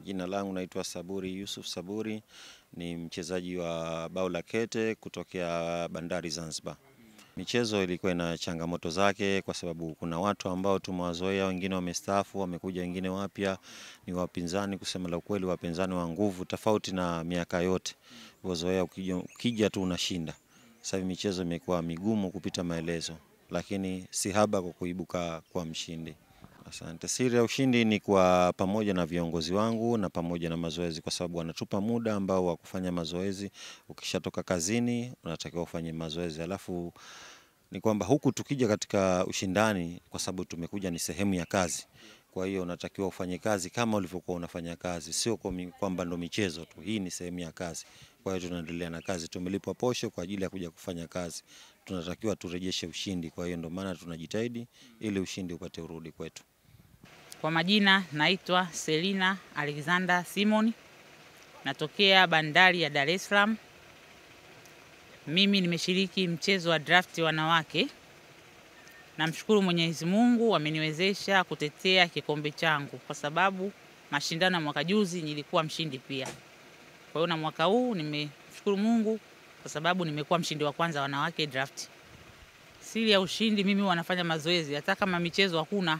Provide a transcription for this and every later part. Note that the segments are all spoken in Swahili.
Jina langu naitwa Saburi Yusuf Saburi, ni mchezaji wa bao la kete kutokea Bandari Zanzibar. Michezo ilikuwa na changamoto zake kwa sababu kuna watu ambao tumewazoea, wengine wamestaafu, wamekuja wengine wapya, ni wapinzani, kusema la ukweli wapinzani wa nguvu tofauti na miaka yote. Wazoea ukija tu unashinda. Sasa hivi michezo imekuwa migumu kupita maelezo, lakini si haba kwa kuibuka kwa mshindi. Asante. Siri ya ushindi ni kwa pamoja na viongozi wangu na pamoja na mazoezi, kwa sababu wanatupa muda ambao wa kufanya mazoezi. Ukishatoka kazini unatakiwa ufanye mazoezi, alafu ni kwamba huku tukija katika ushindani, kwa sababu tumekuja ni sehemu ya kazi. Kwa hiyo unatakiwa ufanye kazi kama ulivyokuwa unafanya kazi, sio kwamba ndo michezo tu. Hii ni sehemu ya kazi. Kwa hiyo tunaendelea na kazi, tumelipwa posho kwa ajili ya kuja kufanya kazi. Tunatakiwa turejeshe ushindi, kwa hiyo ndio maana tunajitahidi ili ushindi upate urudi kwetu. Kwa majina naitwa Selina Alexander Simon, natokea Bandari ya Dar es Salaam. Mimi nimeshiriki mchezo wa draft wanawake. Namshukuru Mwenyezi Mungu ameniwezesha kutetea kikombe changu, kwa sababu mashindano ya mwaka juzi nilikuwa mshindi pia. Kwa hiyo na mwaka huu nimeshukuru Mungu kwa sababu nimekuwa mshindi wa kwanza wanawake draft. Siri ya ushindi, mimi wanafanya mazoezi hata kama michezo hakuna.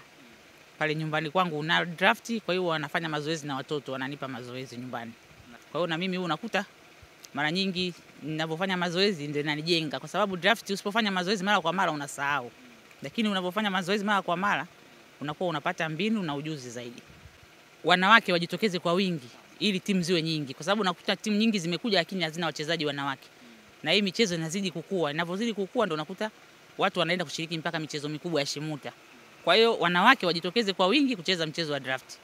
Pale nyumbani kwangu una draft, kwa hiyo wanafanya mazoezi na watoto wananipa mazoezi nyumbani. Kwa hiyo na mimi unakuta mara nyingi ninapofanya mazoezi ndio inanijenga, kwa sababu draft usipofanya mazoezi mara kwa mara unasahau. Lakini unapofanya mazoezi mara kwa mara unakuwa unapata mbinu na ujuzi zaidi. Wanawake wajitokeze kwa wingi ili timu ziwe nyingi, kwa sababu unakuta timu nyingi zimekuja lakini hazina wachezaji wanawake. Na hii michezo inazidi kukua. Inapozidi kukua ndio unakuta watu wanaenda kushiriki mpaka michezo mikubwa ya Shimuta. Kwa hiyo wanawake wajitokeze kwa wingi kucheza mchezo wa draft.